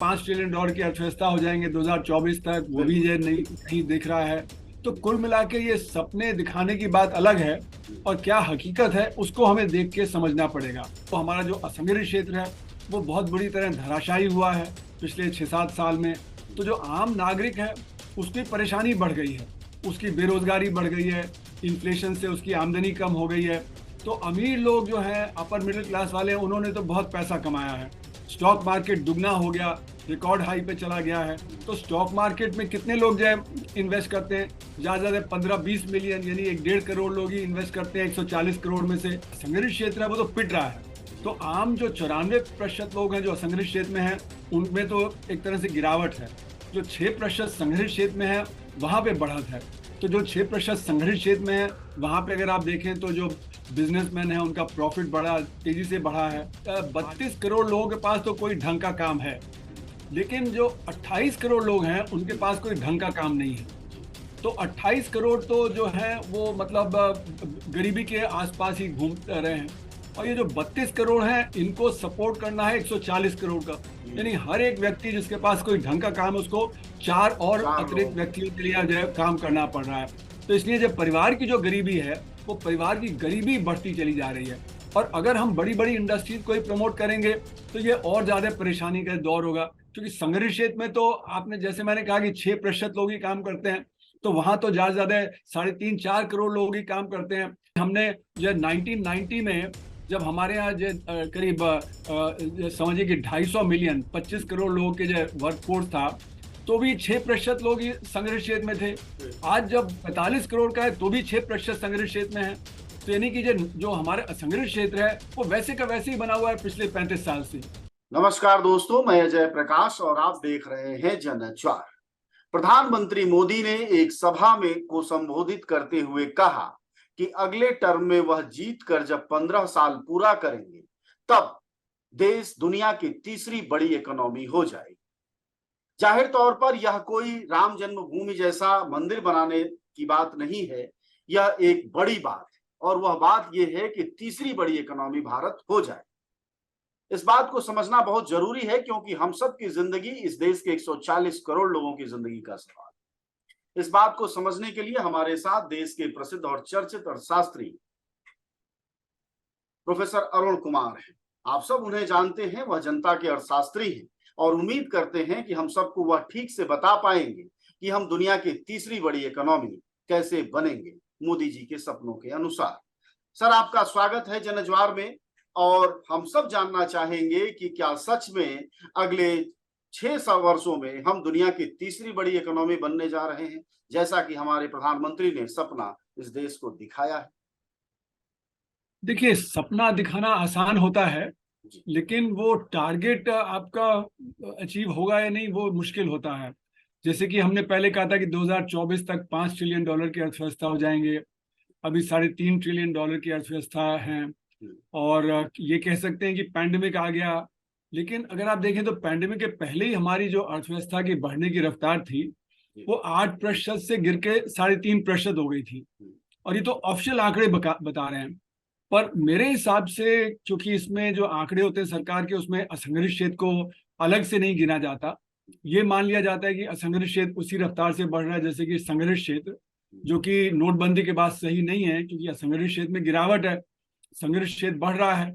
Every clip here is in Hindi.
$5 ट्रिलियन की अर्थव्यवस्था हो जाएंगे 2024 तक, वो भी ये नहीं दिख रहा है। तो कुल मिला के ये सपने दिखाने की बात अलग है, और क्या हकीकत है उसको हमें देख के समझना पड़ेगा। तो हमारा जो असंगठित क्षेत्र है वो बहुत बुरी तरह धराशायी हुआ है पिछले 6-7 साल में। तो जो आम नागरिक है उसकी परेशानी बढ़ गई है, उसकी बेरोजगारी बढ़ गई है, इन्फ्लेशन से उसकी आमदनी कम हो गई है। तो अमीर लोग जो हैं, अपर मिडिल क्लास वाले, उन्होंने तो बहुत पैसा कमाया है। स्टॉक मार्केट दुगना हो गया, रिकॉर्ड हाई पे चला गया है। तो स्टॉक मार्केट में कितने लोग जो है इन्वेस्ट करते हैं? ज़्यादा 15-20 मिलियन, यानी 1-1.5 करोड़ लोग ही इन्वेस्ट करते हैं 140 करोड़ में से। असंगठित क्षेत्र है वो तो पिट रहा है। तो आम जो 94% लोग हैं जो असंगठित क्षेत्र में हैं, उनमें तो एक तरह से गिरावट है। जो 6% संगठित क्षेत्र में है वहाँ पे बढ़त है। तो जो 6% संगठित क्षेत्र में है वहाँ पे अगर आप देखें तो जो बिजनेसमैन है उनका प्रॉफिट बड़ा तेजी से बढ़ा है। 32 करोड़ लोगों के पास तो कोई ढंग का काम है, लेकिन जो 28 करोड़ लोग हैं उनके पास कोई ढंग का काम नहीं है। तो 28 करोड़ तो जो है वो मतलब गरीबी के आसपास ही घूम रहे हैं। और ये जो 32 करोड़ हैं इनको सपोर्ट करना है 140 करोड़ का, यानी हर एक व्यक्ति जिसके पास कोई ढंग का काम है उसको 4 और अतिरिक्त व्यक्तियों के लिए जो है काम करना पड़ रहा है। तो इसलिए जब परिवार की जो गरीबी है वो परिवार की गरीबी बढ़ती चली जा रही है। और अगर हम बड़ी बड़ी इंडस्ट्रीज को ही प्रमोट करेंगे तो ये और ज्यादा परेशानी का दौर होगा। क्योंकि संगठित क्षेत्र में तो आपने, जैसे मैंने कहा कि 6% लोग ही काम करते हैं, तो वहां तो ज्यादा 3.5-4 करोड़ लोग ही काम करते हैं। हमने जो 1990 में जब हमारे यहाँ जो करीब समझिए कि 250 मिलियन 25 करोड़ लोगों के जो वर्कफोर्स था, तो भी 6% लोग ही संगठित क्षेत्र में थे। आज जब 45 करोड़ का है तो भी 6% संगठित क्षेत्र में है। तो यानी कि जो हमारे असंगठित क्षेत्र है वो वैसे का वैसे ही बना हुआ है पिछले 35 साल से। नमस्कार दोस्तों, मैं अजय प्रकाश और आप देख रहे हैं जनअचार। प्रधानमंत्री मोदी ने एक सभा में को संबोधित करते हुए कहा कि अगले टर्म में वह जीत कर जब 15 साल पूरा करेंगे तब देश दुनिया की तीसरी बड़ी इकोनॉमी हो जाएगी। जाहिर तौर पर यह कोई राम जन्मभूमि जैसा मंदिर बनाने की बात नहीं है, यह एक बड़ी बात है। और वह बात यह है कि तीसरी बड़ी इकोनॉमी भारत हो जाए। इस बात को समझना बहुत जरूरी है क्योंकि हम सब की जिंदगी इस देश के 140 करोड़ लोगों की जिंदगी का सवाल है। इस बात को समझने के लिए हमारे साथ देश के प्रसिद्ध और चर्चित अर्थशास्त्री प्रोफेसर अरुण कुमार हैं। आप सब उन्हें जानते हैं, वह जनता के अर्थशास्त्री हैं और उम्मीद करते हैं कि हम सबको वह ठीक से बता पाएंगे कि हम दुनिया की तीसरी बड़ी इकोनॉमी कैसे बनेंगे मोदी जी के सपनों के अनुसार। सर, आपका स्वागत है जनअजवार में। और हम सब जानना चाहेंगे कि क्या सच में अगले 6 वर्षों में हम दुनिया की तीसरी बड़ी इकोनॉमी बनने जा रहे हैं, जैसा कि हमारे प्रधानमंत्री ने सपना इस देश को दिखाया है? देखिए, सपना दिखाना आसान होता है, लेकिन वो टारगेट आपका अचीव होगा या नहीं वो मुश्किल होता है। जैसे कि हमने पहले कहा था कि 2024 तक $5 ट्रिलियन की अर्थव्यवस्था हो जाएंगे, अभी $3.5 ट्रिलियन की अर्थव्यवस्था है। और ये कह सकते हैं कि पैंडेमिक आ गया, लेकिन अगर आप देखें तो पैंडेमिक के पहले ही हमारी जो अर्थव्यवस्था की बढ़ने की रफ्तार थी वो 8% से गिर के 3.5% हो गई थी। और ये तो ऑफिशियल आंकड़े बता रहे हैं। पर मेरे हिसाब से, क्योंकि इसमें जो आंकड़े होते हैं सरकार के, उसमें असंगठित क्षेत्र को अलग से नहीं गिना जाता। ये मान लिया जाता है कि असंगठित क्षेत्र उसी रफ्तार से बढ़ रहा है जैसे कि संगठित क्षेत्र, जो कि नोटबंदी के बाद सही नहीं है, क्योंकि असंगठित क्षेत्र में गिरावट है, संगठित क्षेत्र बढ़ रहा है।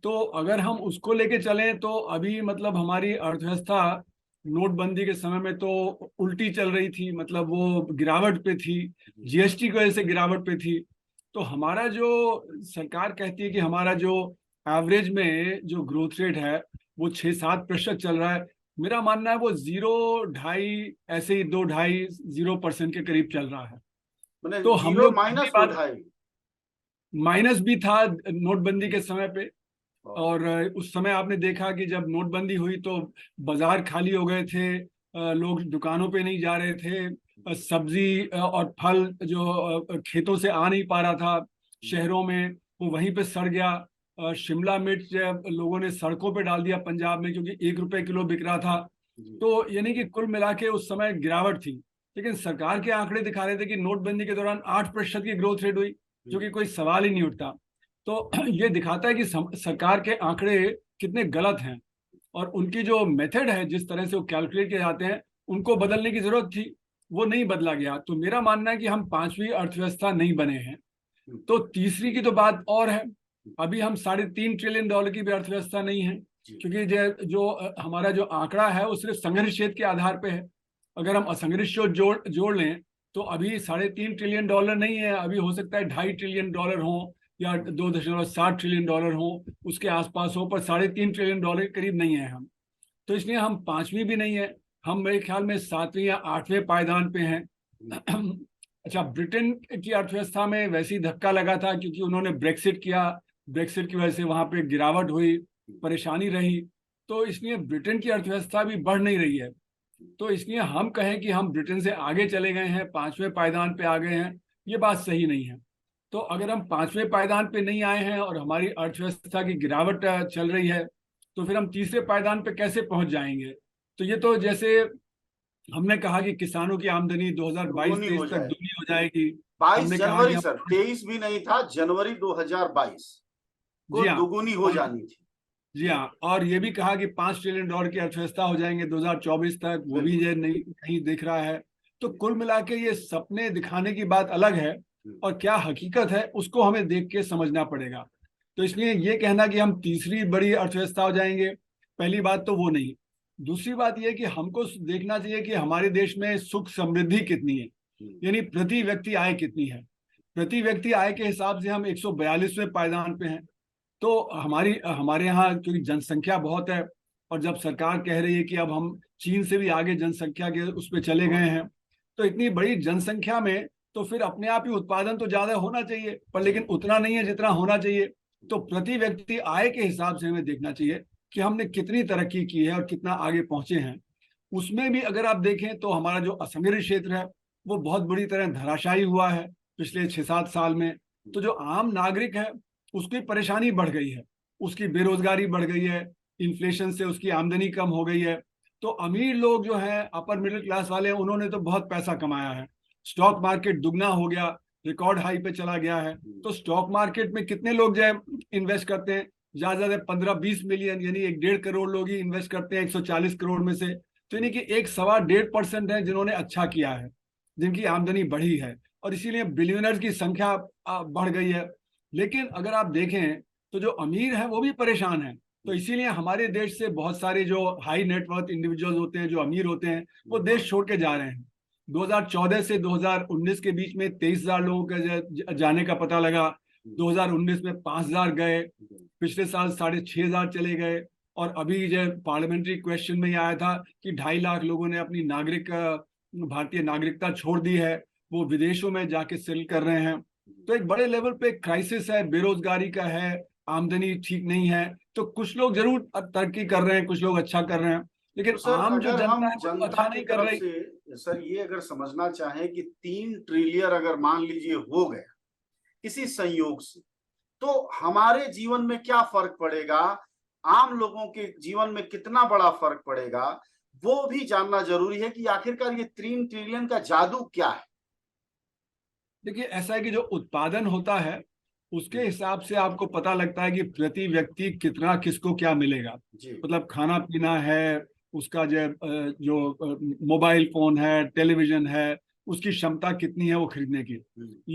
तो अगर हम उसको लेके चलें तो अभी मतलब हमारी अर्थव्यवस्था नोटबंदी के समय में तो उल्टी चल रही थी, मतलब वो गिरावट पे थी, जीएसटी की वजह से गिरावट पे थी। तो हमारा जो सरकार कहती है कि हमारा जो एवरेज में जो ग्रोथ रेट है वो 6-7% चल रहा है, मेरा मानना है वो 0.5 ऐसे ही 2.5-0% के करीब चल रहा है। तो हम लोग माइनस भी था नोटबंदी के समय पे। और उस समय आपने देखा कि जब नोटबंदी हुई तो बाजार खाली हो गए थे, लोग दुकानों पे नहीं जा रहे थे, सब्जी और फल जो खेतों से आ नहीं पा रहा था शहरों में, वो वहीं पे सड़ गया। शिमला मिर्च लोगों ने सड़कों पे डाल दिया पंजाब में, क्योंकि 1 रुपए किलो बिक रहा था। तो यानी कि कुल मिला के उस समय गिरावट थी। लेकिन सरकार के आंकड़े दिखा रहे थे कि नोटबंदी के दौरान 8% की ग्रोथ रेट हुई, जो कि कोई सवाल ही नहीं उठता। तो ये दिखाता है कि सरकार के आंकड़े कितने गलत हैं। और उनकी जो मेथड है, जिस तरह से वो कैलकुलेट किए जाते हैं, उनको बदलने की जरूरत थी, वो नहीं बदला गया। तो मेरा मानना है कि हम पांचवी अर्थव्यवस्था नहीं बने हैं। तो तीसरी की तो बात और है, अभी हम $3.5 ट्रिलियन की भी अर्थव्यवस्था नहीं है, क्योंकि जो हमारा जो आंकड़ा है वो सिर्फ संघर्ष क्षेत्र के आधार पे है। अगर हम असंगठित क्षेत्र जोड़ लें तो अभी $3.5 ट्रिलियन नहीं है, अभी हो सकता है $2.5 ट्रिलियन हो या $2.7 ट्रिलियन हो, उसके आसपास हो, पर $3.5 ट्रिलियन के करीब नहीं है हम। तो इसलिए हम पांचवी भी नहीं है, हम मेरे ख्याल में सातवें या आठवें पायदान पे हैं। अच्छा, ब्रिटेन की अर्थव्यवस्था में वैसे ही धक्का लगा था, क्योंकि उन्होंने ब्रेक्सिट किया, ब्रेक्सिट की वजह से वहां पे गिरावट हुई, परेशानी रही, तो इसलिए ब्रिटेन की अर्थव्यवस्था भी बढ़ नहीं रही है। तो इसलिए हम कहें कि हम ब्रिटेन से आगे चले गए हैं, पांचवें पायदान पे आ गए हैं, ये बात सही नहीं है। तो अगर हम पांचवें पायदान पे नहीं आए हैं और हमारी अर्थव्यवस्था की गिरावट चल रही है, तो फिर हम तीसरे पायदान पे कैसे पहुंच जाएंगे? तो ये तो जैसे हमने कहा कि किसानों की आमदनी 2022-23 तक दुगनी हो जाएगी। 22 हमने कहा जनवरी कि सर, 23 भी नहीं था, जनवरी 2022 को जी हाँ, दुगुनी हो जानी थी। जी हाँ, और ये भी कहा कि $5 ट्रिलियन की अर्थव्यवस्था हो जाएंगे 2024 तक, वो भी ये नहीं कहीं दिख रहा है। तो कुल मिला के ये सपने दिखाने की बात अलग है, और क्या हकीकत है उसको हमें देख के समझना पड़ेगा। तो इसलिए ये कहना कि हम तीसरी बड़ी अर्थव्यवस्था हो जाएंगे, पहली बात तो वो नहीं। दूसरी बात यह कि हमको देखना चाहिए कि हमारे देश में सुख समृद्धि कितनी है, यानी प्रति व्यक्ति आय कितनी है। प्रति व्यक्ति आय के हिसाब से हम 142वें पायदान पे हैं। तो हमारे यहाँ क्योंकि जनसंख्या बहुत है, और जब सरकार कह रही है कि अब हम चीन से भी आगे जनसंख्या के उस पर चले गए हैं, तो इतनी बड़ी जनसंख्या में तो फिर अपने आप ही उत्पादन तो ज्यादा होना चाहिए, पर लेकिन उतना नहीं है जितना होना चाहिए। तो प्रति व्यक्ति आय के हिसाब से हमें देखना चाहिए कि हमने कितनी तरक्की की है और कितना आगे पहुंचे हैं। उसमें भी अगर आप देखें तो हमारा जो असंगठित क्षेत्र है वो बहुत बुरी तरह धराशायी हुआ है पिछले 6-7 साल में। तो जो आम नागरिक है उसकी परेशानी बढ़ गई है, उसकी बेरोजगारी बढ़ गई है, इन्फ्लेशन से उसकी आमदनी कम हो गई है। तो अमीर लोग जो है, अपर मिडिल क्लास वाले, उन्होंने तो बहुत पैसा कमाया है, स्टॉक मार्केट दुगना हो गया, रिकॉर्ड हाई पे चला गया है। तो स्टॉक मार्केट में कितने लोग जो है इन्वेस्ट करते हैं? ज्यादा से 15-20 मिलियन, यानी 1.5 करोड़ लोग ही इन्वेस्ट करते हैं 140 करोड़ में से। तो यानी कि 1.25% है जिन्होंने अच्छा किया है, जिनकी आमदनी बढ़ी है, और इसीलिए बिलियनर्स की संख्या बढ़ गई है। लेकिन अगर आप देखें तो जो अमीर हैं वो भी परेशान हैं। तो इसीलिए हमारे देश से बहुत सारे जो हाई नेटवर्थ इंडिविजुअल्स होते हैं, जो अमीर होते हैं, वो देश छोड़ के जा रहे हैं। 2014 से 2019 के बीच में 23,000 लोगों के जाने का पता लगा। 2019 में 5,000 गए, पिछले साल 6,500 चले गए, और अभी जो पार्लियामेंट्री क्वेश्चन में ये आया था कि 2.5 लाख लोगों ने अपनी भारतीय नागरिकता छोड़ दी है, वो विदेशों में जाके सेटल कर रहे हैं। तो एक बड़े लेवल पे क्राइसिस है, बेरोजगारी का है, आमदनी ठीक नहीं है। तो कुछ लोग जरूर तरक्की कर रहे हैं, कुछ लोग अच्छा कर रहे हैं, लेकिन सर आम जो अगर जनता हम है वो जनता अच्छा की नहीं कर तरफ रही। से सर ये अगर समझना चाहें कि 3 ट्रिलियन अगर मान लीजिए हो गया किसी संयोग से, तो हमारे जीवन में क्या फर्क पड़ेगा, आम लोगों के जीवन में कितना बड़ा फर्क पड़ेगा, वो भी जानना जरूरी है कि आखिरकार ये 3 ट्रिलियन का जादू क्या है। देखिए, ऐसा है कि जो उत्पादन होता है उसके हिसाब से आपको पता लगता है कि प्रति व्यक्ति कितना किसको क्या मिलेगा। मतलब खाना पीना है, उसका जो मोबाइल फोन है, टेलीविजन है, उसकी क्षमता कितनी है वो खरीदने की।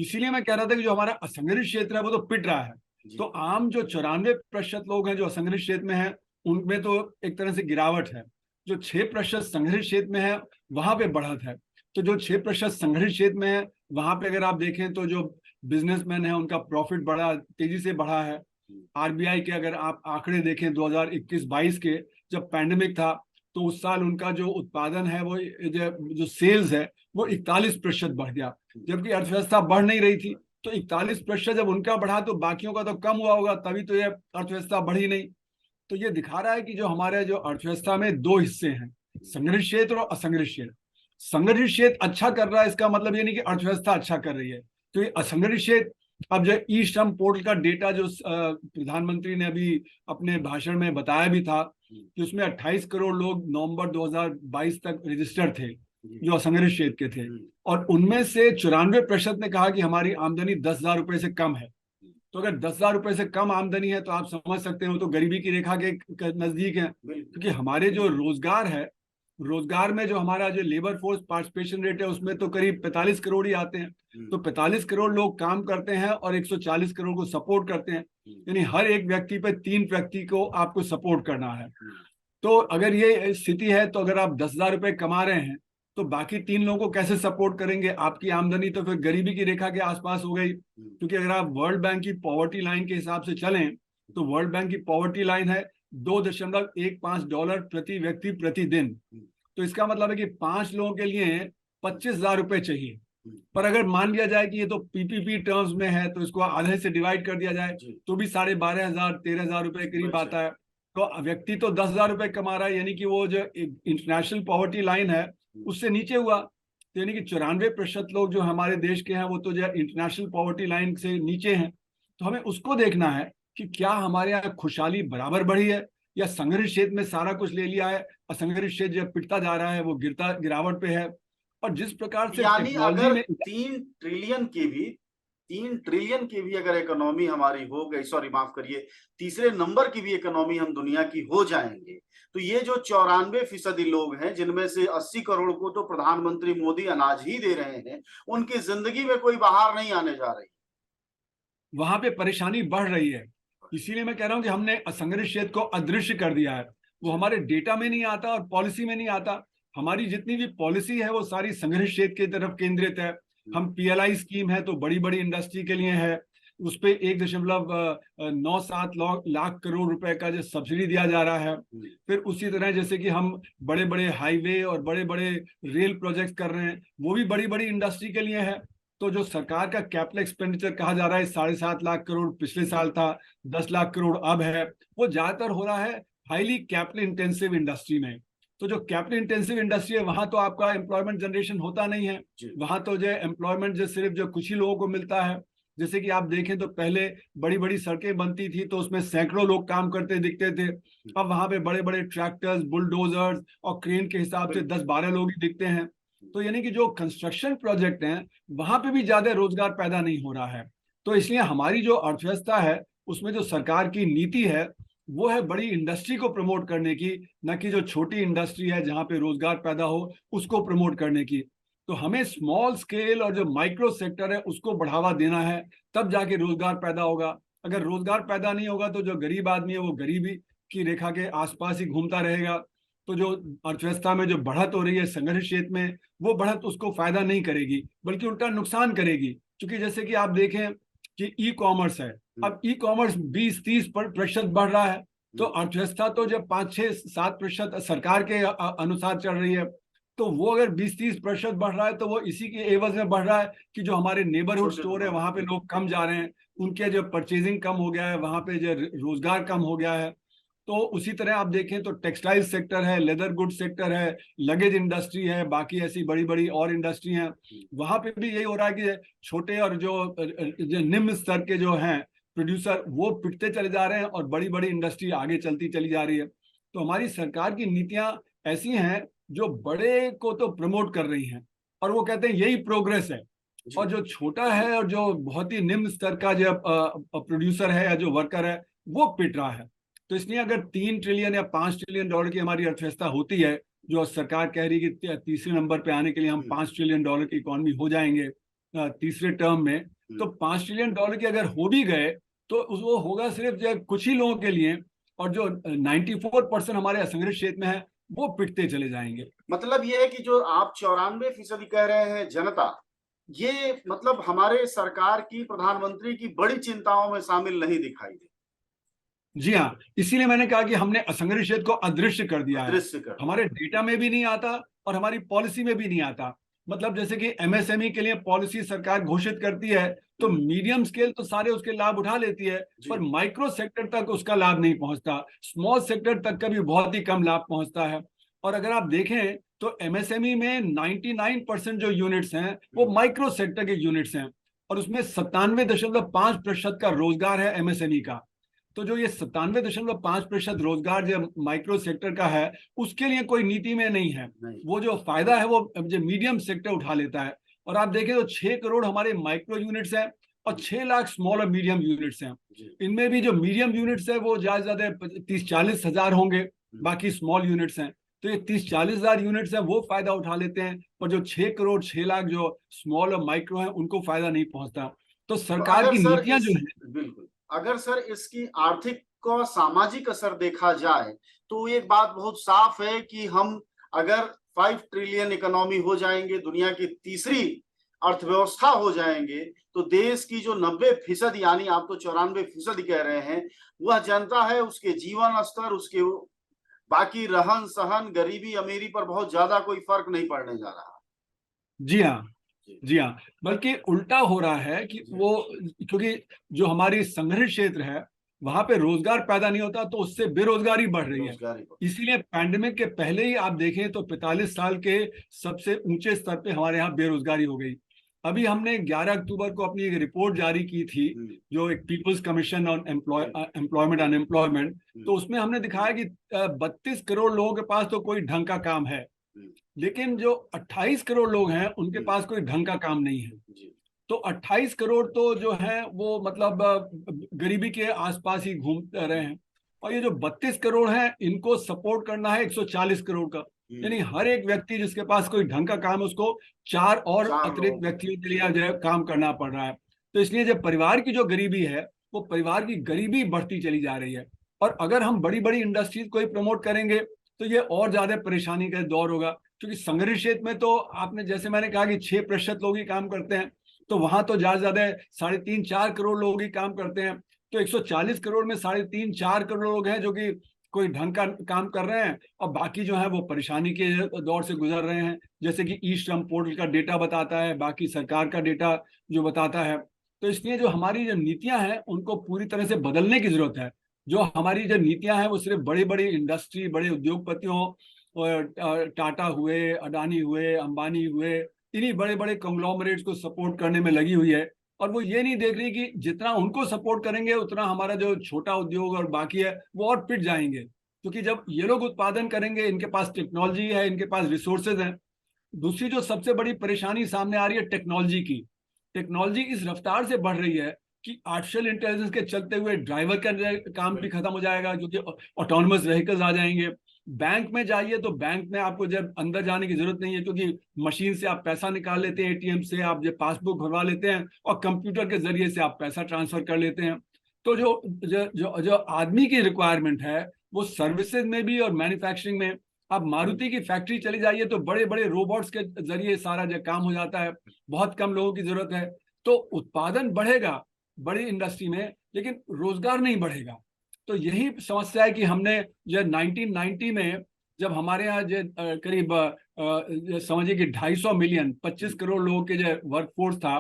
इसीलिए मैं कह रहा था कि जो हमारा असंगठित क्षेत्र है वो तो पिट रहा है। तो आम जो 94% लोग हैं जो असंगठित क्षेत्र में हैं, उनमें तो एक तरह से गिरावट है। जो 6% संगठित क्षेत्र में है वहां पे बढ़त है। तो जो 6% संगठित क्षेत्र में है वहां पे अगर आप देखें तो जो बिजनेसमैन है उनका प्रॉफिट बड़ा तेजी से बढ़ा है। आरबीआई के अगर आप आंकड़े देखें 2021-22 के, जब पैंडेमिक था, तो उस साल उनका जो उत्पादन है वो जो सेल्स है वो 41% बढ़ गया, जबकि अर्थव्यवस्था बढ़ नहीं रही थी। तो 41% जब उनका बढ़ा तो बाकियों का तो कम हुआ होगा, तभी तो ये अर्थव्यवस्था बढ़ी नहीं। तो ये दिखा रहा है कि जो हमारे जो अर्थव्यवस्था में दो हिस्से हैं, संगठित क्षेत्र और असंगठित क्षेत्र। संगठित क्षेत्र अच्छा कर रहा है इसका मतलब ये नहीं कि अर्थव्यवस्था अच्छा कर रही है। तो ये असंगठित क्षेत्र, अब जो ई श्रम पोर्टल का डेटा जो प्रधानमंत्री ने अभी अपने भाषण में बताया भी था कि उसमें 28 करोड़ लोग नवंबर 2022 तक रजिस्टर्ड थे जो असंगठित क्षेत्र के थे, और उनमें से 94% ने कहा कि हमारी आमदनी 10,000 रुपए से कम है। तो अगर 10,000 रुपए से कम आमदनी है तो आप समझ सकते हो तो गरीबी की रेखा के नजदीक है। क्योंकि हमारे जो रोजगार है, रोजगार में जो हमारा जो लेबर फोर्स पार्टिसिपेशन रेट है उसमें तो करीब 45 करोड़ ही आते हैं। तो 45 करोड़ लोग काम करते हैं और 140 करोड़ को सपोर्ट करते हैं, यानी हर एक व्यक्ति पे 3 व्यक्ति को आपको सपोर्ट करना है। तो अगर ये स्थिति है तो अगर आप 10,000 रुपए कमा रहे हैं तो बाकी 3 लोगों को कैसे सपोर्ट करेंगे? आपकी आमदनी तो फिर गरीबी की रेखा के आसपास हो गई। क्योंकि अगर आप वर्ल्ड बैंक की पॉवर्टी लाइन के हिसाब से चलें तो वर्ल्ड बैंक की पॉवर्टी लाइन है $2.15 प्रति व्यक्ति प्रतिदिन। तो इसका मतलब है कि 5 लोगों के लिए 25,000 रुपए चाहिए। पर अगर मान लिया जाए कि ये तो पीपीपी टर्म्स में है तो इसको आधे से डिवाइड कर दिया जाए तो भी 12,500 13,000 रुपए करीब आता है। तो व्यक्ति तो 10,000 रुपए कमा रहा है, यानी कि वो जो इंटरनेशनल पॉवर्टी लाइन है उससे नीचे हुआ। तो यानी कि 94% लोग जो हमारे देश के हैं वो तो जो इंटरनेशनल पॉवर्टी लाइन से नीचे हैं। तो हमें उसको देखना है कि क्या हमारे यहाँ खुशहाली बराबर बढ़ी है या संघर्ष क्षेत्र में सारा कुछ ले लिया है, असंघर्ष क्षेत्र जब पिटता जा रहा है वो गिरावट पे है। और जिस प्रकार से यानी टेक्नोलॉजी अगर में 3 ट्रिलियन की भी अगर इकोनॉमी हमारी हो गई, सॉरी माफ करिए, तीसरे नंबर की भी इकोनॉमी हम दुनिया की हो जाएंगे, तो ये जो 94% लोग हैं जिनमें से 80 करोड़ को तो प्रधानमंत्री मोदी अनाज ही दे रहे हैं, उनकी जिंदगी में कोई बहार नहीं आने जा रही, वहां पे परेशानी बढ़ रही है। इसीलिए मैं कह रहा हूं कि हमने असंगठित क्षेत्र को अदृश्य कर दिया है। वो हमारे डेटा में नहीं आता और पॉलिसी में नहीं आता। हमारी जितनी भी पॉलिसी है वो सारी संगठित क्षेत्र की तरफ केंद्रित है। हम पीएलआई स्कीम है तो बड़ी बड़ी इंडस्ट्री के लिए है, उस पर 1.97 लाख करोड़ रुपए का जो सब्सिडी दिया जा रहा है। फिर उसी तरह जैसे कि हम बड़े बड़े हाईवे और बड़े बड़े रेल प्रोजेक्ट कर रहे हैं, वो भी बड़ी बड़ी इंडस्ट्री के लिए है। तो जो सरकार का कैपिटल एक्सपेंडिचर कहा जा रहा है 7.5 लाख करोड़ पिछले साल था, 10 लाख करोड़ अब है, वो ज्यादातर हो रहा है हाईली कैपिटल इंटेंसिव इंडस्ट्री में। तो जो कैपिटल इंटेंसिव इंडस्ट्री है वहां तो आपका एम्प्लॉयमेंट जनरेशन होता नहीं है। वहां तो जो एम्प्लॉयमेंट जो सिर्फ जो कुछ ही लोगों को मिलता है। जैसे कि आप देखें तो पहले बड़ी बड़ी सड़कें बनती थी तो उसमें सैकड़ों लोग काम करते दिखते थे। अब वहां पे बड़े बड़े ट्रैक्टर्स, बुलडोजर्स और क्रेन के हिसाब से 10-12 लोग ही दिखते हैं। तो यानी कि जो कंस्ट्रक्शन प्रोजेक्ट हैं वहां पे भी ज्यादा रोजगार पैदा नहीं हो रहा है। तो इसलिए हमारी जो अर्थव्यवस्था है उसमें जो सरकार की नीति है वो है बड़ी इंडस्ट्री को प्रमोट करने की, न कि जो छोटी इंडस्ट्री है जहां पे रोजगार पैदा हो उसको प्रमोट करने की। तो हमें स्मॉल स्केल और जो माइक्रो सेक्टर है उसको बढ़ावा देना है, तब जाके रोजगार पैदा होगा। अगर रोजगार पैदा नहीं होगा तो जो गरीब आदमी है वो गरीबी की रेखा के आसपास ही घूमता रहेगा। तो जो अर्थव्यवस्था में जो बढ़त हो रही है संघर्ष क्षेत्र में, वो बढ़त उसको फायदा नहीं करेगी बल्कि उल्टा नुकसान करेगी। क्योंकि जैसे कि आप देखें कि ई कॉमर्स है, अब ई कॉमर्स 20-30% बढ़ रहा है। तो अर्थव्यवस्था तो जब 5-6-7% सरकार के अनुसार चल रही है, तो वो अगर 20-30% बढ़ रहा है तो वो इसी के एवज में बढ़ रहा है कि जो हमारे नेबरहुड स्टोर है वहां पे लोग कम जा रहे हैं, उनके जो परचेजिंग कम हो गया है, वहां पे जो रोजगार कम हो गया है। तो उसी तरह आप देखें तो टेक्सटाइल सेक्टर है, लेदर गुड सेक्टर है, लगेज इंडस्ट्री है, बाकी ऐसी बड़ी बड़ी और इंडस्ट्री हैं, वहां पे भी यही हो रहा है कि छोटे और जो निम्न स्तर के जो हैं प्रोड्यूसर वो पिटते चले जा रहे हैं और बड़ी बड़ी इंडस्ट्री आगे चलती चली जा रही है। तो हमारी सरकार की नीतियां ऐसी हैं जो बड़े को तो प्रमोट कर रही हैं और वो कहते हैं यही प्रोग्रेस है, और जो छोटा है और जो बहुत ही निम्न स्तर का जो प्रोड्यूसर है या जो वर्कर है वो पिट रहा है। तो इसलिए अगर 3 ट्रिलियन या 5 ट्रिलियन डॉलर की हमारी अर्थव्यवस्था होती है, जो सरकार कह रही है कि तीसरे नंबर पे आने के लिए हम 5 ट्रिलियन डॉलर की इकोनॉमी हो जाएंगे तीसरे टर्म में, तो 5 ट्रिलियन डॉलर की अगर हो भी गए तो वो होगा सिर्फ जो कुछ ही लोगों के लिए, और जो 94% हमारे असंगठित क्षेत्र में है वो पिटते चले जाएंगे। मतलब ये है कि जो आप 94% कह रहे हैं जनता, ये मतलब हमारे सरकार की, प्रधानमंत्री की बड़ी चिंताओं में शामिल नहीं दिखाई दे। जी हाँ, इसीलिए मैंने कहा कि हमने असंगठित क्षेत्र को अदृश्य कर दिया है। हमारे डेटा में भी नहीं आता और हमारी पॉलिसी में भी नहीं आता। मतलब जैसे कि एमएसएमई के लिए पॉलिसी सरकार घोषित करती है तो मीडियम स्केल तो सारे उसके लाभ उठा लेती है, पर माइक्रो सेक्टर तक उसका लाभ नहीं पहुंचता, स्मॉल सेक्टर तक का भी बहुत ही कम लाभ पहुंचता है। और अगर आप देखें तो एमएसएमई में 99% जो यूनिट्स हैं वो माइक्रो सेक्टर के यूनिट्स हैं, और उसमें 97.5% का रोजगार है एमएसएमई का। तो जो ये 97.5% रोजगार जो माइक्रो सेक्टर का है उसके लिए कोई नीति में नहीं है। वो जो फायदा है वो जो मीडियम सेक्टर उठा लेता है। और आप देखें तो 6 करोड़ हमारे माइक्रो यूनिट्स हैं और 6 लाख स्मॉल और मीडियम यूनिट्स हैं। जी। इनमें भी जो मीडियम यूनिट्स है वो ज्यादा 30-40 हजार होंगे, बाकी स्मॉल यूनिट्स हैं। तो ये 30-40 हजार यूनिट्स हैं वो फायदा उठा लेते हैं, पर जो 6 करोड़ 6 लाख जो स्मॉल और माइक्रो हैं उनको फायदा नहीं पहुंचता। तो तो सरकार अगर की सर नीतियां जो इस है। बिल्कुल, अगर सर इसकी आर्थिक और सामाजिक असर देखा जाए तो एक बात बहुत साफ है कि हम अगर 5 ट्रिलियन इकोनॉमी हो जाएंगे, दुनिया की तीसरी अर्थव्यवस्था हो जाएंगे, तो देश की जो 90% यानी आप तो 94% कह रहे हैं, वह जनता है, उसके जीवन स्तर, उसके बाकी रहन सहन, गरीबी अमीरी पर बहुत ज्यादा कोई फर्क नहीं पड़ने जा रहा। जी हाँ, जी। जी हाँ, बल्कि उल्टा हो रहा है कि वो, क्योंकि जो हमारी संघर्ष क्षेत्र है वहां पे रोजगार पैदा नहीं होता, तो उससे बेरोजगारी बढ़ रही है। बेरोजगारी को। इसीलिए पैंडेमिक के पहले ही आप देखें तो 45 साल के सबसे ऊंचे स्तर पे हमारे यहाँ बेरोजगारी हो गई। अभी हमने 11 अक्टूबर को अपनी एक रिपोर्ट जारी की थी, जो एक people's commission on employment unemployment, तो उसमें हमने दिखाया कि 32 करोड़ लोगों के पास तो कोई ढंग का काम है, लेकिन जो 28 करोड़ लोग हैं उनके पास कोई ढंग का काम नहीं है। तो 28 करोड़ तो जो है वो मतलब गरीबी के आसपास ही घूम रहे हैं, और ये जो 32 करोड़ हैं इनको सपोर्ट करना है 140 करोड़ का। यानी हर एक व्यक्ति जिसके पास कोई ढंग का काम है उसको 4 और अतिरिक्त व्यक्तियों के लिए जो है काम करना पड़ रहा है। तो इसलिए जब परिवार की जो गरीबी है, वो परिवार की गरीबी बढ़ती चली जा रही है। और अगर हम बड़ी बड़ी इंडस्ट्रीज को ही प्रमोट करेंगे तो ये और ज्यादा परेशानी का दौर होगा, क्योंकि संघर्ष क्षेत्र में तो आपने, जैसे मैंने कहा कि 6% लोग ही काम करते हैं, तो वहां तो ज्यादा 3.5-4 करोड़ लोग ही काम करते हैं। तो 140 करोड़ में 3.5-4 करोड़ लोग हैं जो कि कोई ढंग का काम कर रहे हैं, और बाकी जो है वो परेशानी के दौर से गुजर रहे हैं, जैसे कि ई श्रम पोर्टल का डेटा बताता है, बाकी सरकार का डेटा जो बताता है। तो इसलिए जो हमारी जो नीतियां हैं उनको पूरी तरह से बदलने की जरूरत है। जो हमारी जो नीतियां हैं वो सिर्फ बड़ी बड़ी इंडस्ट्री, बड़े उद्योगपतियों, और टाटा हुए, अडानी हुए, अंबानी हुए, इन्हीं बड़े बड़े कंग्लोमरेट्स को सपोर्ट करने में लगी हुई है। और वो ये नहीं देख रही कि जितना उनको सपोर्ट करेंगे उतना हमारा जो छोटा उद्योग और बाकी है वो और पिट जाएंगे, क्योंकि जब ये लोग उत्पादन करेंगे, इनके पास टेक्नोलॉजी है, इनके पास रिसोर्सेज हैं। दूसरी जो सबसे बड़ी परेशानी सामने आ रही है टेक्नोलॉजी की, टेक्नोलॉजी इस रफ्तार से बढ़ रही है कि आर्टिफिशियल इंटेलिजेंस के चलते हुए ड्राइवर का काम भी खत्म हो जाएगा, क्योंकि ऑटोनमस व्हीकल्स आ जाएंगे। बैंक में जाइए तो बैंक में आपको जब अंदर जाने की जरूरत नहीं है, क्योंकि मशीन से आप पैसा निकाल लेते हैं, एटीएम से आप जब पासबुक भरवा लेते हैं, और कंप्यूटर के जरिए से आप पैसा ट्रांसफर कर लेते हैं। तो जो जो जो, जो आदमी की रिक्वायरमेंट है वो सर्विसेज में भी और मैन्युफैक्चरिंग में, आप मारुति की फैक्ट्री चली जाइए तो बड़े बड़े रोबोट्स के जरिए सारा जो काम हो जाता है, बहुत कम लोगों की जरूरत है। तो उत्पादन बढ़ेगा बड़ी इंडस्ट्री में, लेकिन रोजगार नहीं बढ़ेगा। तो यही समस्या है कि हमने जो 1990 में जब हमारे यहाँ जो करीब समझिए कि 250 मिलियन 25 करोड़ लोगों के जो वर्कफोर्स था,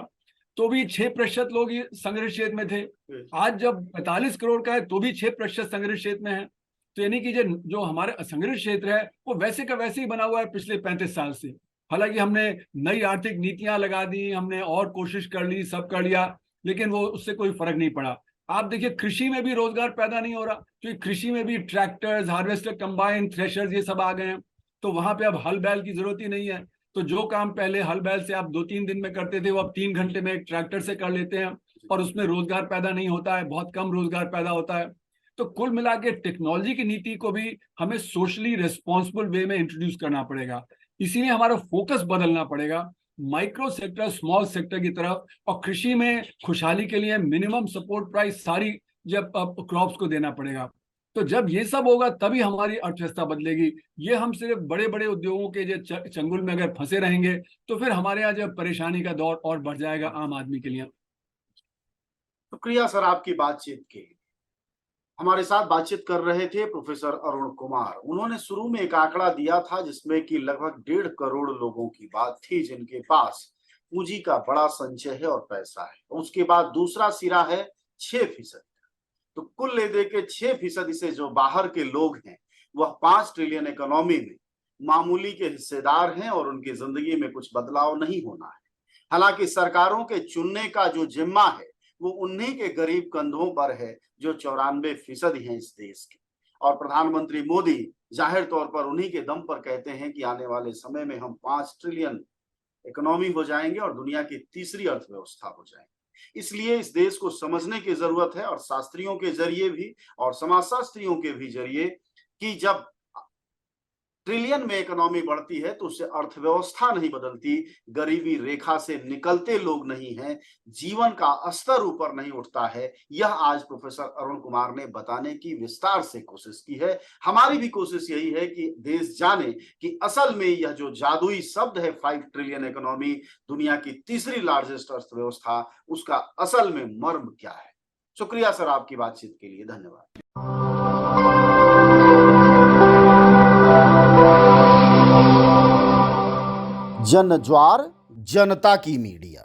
तो भी 6% लोग ही संघर्ष क्षेत्र में थे। आज जब 45 करोड़ का है तो भी 6% संघर्ष क्षेत्र में है। तो यानी कि जो हमारा संघर्ष क्षेत्र है वो वैसे का वैसे ही बना हुआ है पिछले 35 साल से। हालांकि हमने नई आर्थिक नीतियां लगा दी, हमने और कोशिश कर ली, सब कर लिया, लेकिन वो उससे कोई फर्क नहीं पड़ा। आप देखिए कृषि में भी रोजगार पैदा नहीं हो रहा, क्योंकि कृषि में भी ट्रैक्टर्स, हार्वेस्टर, कंबाइन, थ्रेशर्स ये सब आ गए हैं। तो वहां पे अब हल बैल की जरूरत ही नहीं है। तो जो काम पहले हल बैल से आप 2-3 दिन में करते थे वो अब 3 घंटे में एक ट्रैक्टर से कर लेते हैं, और उसमें रोजगार पैदा नहीं होता है, बहुत कम रोजगार पैदा होता है। तो कुल मिला के टेक्नोलॉजी की नीति को भी हमें सोशली रिस्पॉन्सिबल वे में इंट्रोड्यूस करना पड़ेगा। इसीलिए हमारा फोकस बदलना पड़ेगा माइक्रो सेक्टर, स्मॉल सेक्टर की तरफ, और कृषि में खुशहाली के लिए मिनिमम सपोर्ट प्राइस सारी जब क्रॉप्स को देना पड़ेगा। तो जब ये सब होगा तभी हमारी अर्थव्यवस्था बदलेगी। ये हम सिर्फ बड़े बड़े उद्योगों के जो चंगुल में अगर फंसे रहेंगे तो फिर हमारे यहाँ जब परेशानी का दौर और बढ़ जाएगा आम आदमी के लिए। शुक्रिया सर आपकी बातचीत के। हमारे साथ बातचीत कर रहे थे प्रोफेसर अरुण कुमार। उन्होंने शुरू में एक आंकड़ा दिया था जिसमें कि लगभग 1.5 करोड़ लोगों की बात थी जिनके पास पूंजी का बड़ा संचय है और पैसा है। उसके बाद दूसरा सिरा है 6%। तो कुल ले दे के 6% से जो बाहर के लोग हैं वह 5 ट्रिलियन इकोनॉमी में मामूली के हिस्सेदार हैं और उनकी जिंदगी में कुछ बदलाव नहीं होना है। हालांकि सरकारों के चुनने का जो जिम्मा है वो उन्हीं के गरीब कंधों पर है जो 94% हैं इस देश के। और प्रधानमंत्री मोदी जाहिर तौर पर उन्हीं के दम पर कहते हैं कि आने वाले समय में हम 5 ट्रिलियन इकोनॉमी हो जाएंगे और दुनिया की तीसरी अर्थव्यवस्था हो जाएंगे। इसलिए इस देश को समझने की जरूरत है, और शास्त्रियों के जरिए भी और समाजशास्त्रियों के भी जरिए, कि जब ट्रिलियन में इकोनॉमी बढ़ती है तो उससे अर्थव्यवस्था नहीं बदलती, गरीबी रेखा से निकलते लोग नहीं हैं, जीवन का स्तर ऊपर नहीं उठता है। यह आज प्रोफेसर अरुण कुमार ने बताने की विस्तार से कोशिश की है। हमारी भी कोशिश यही है कि देश जाने कि असल में यह जो जादुई शब्द है 5 ट्रिलियन इकोनॉमी, दुनिया की तीसरी लार्जेस्ट अर्थव्यवस्था, उसका असल में मर्म क्या है। शुक्रिया सर आपकी बातचीत के लिए, धन्यवाद। जन ज्वार, जनता की मीडिया।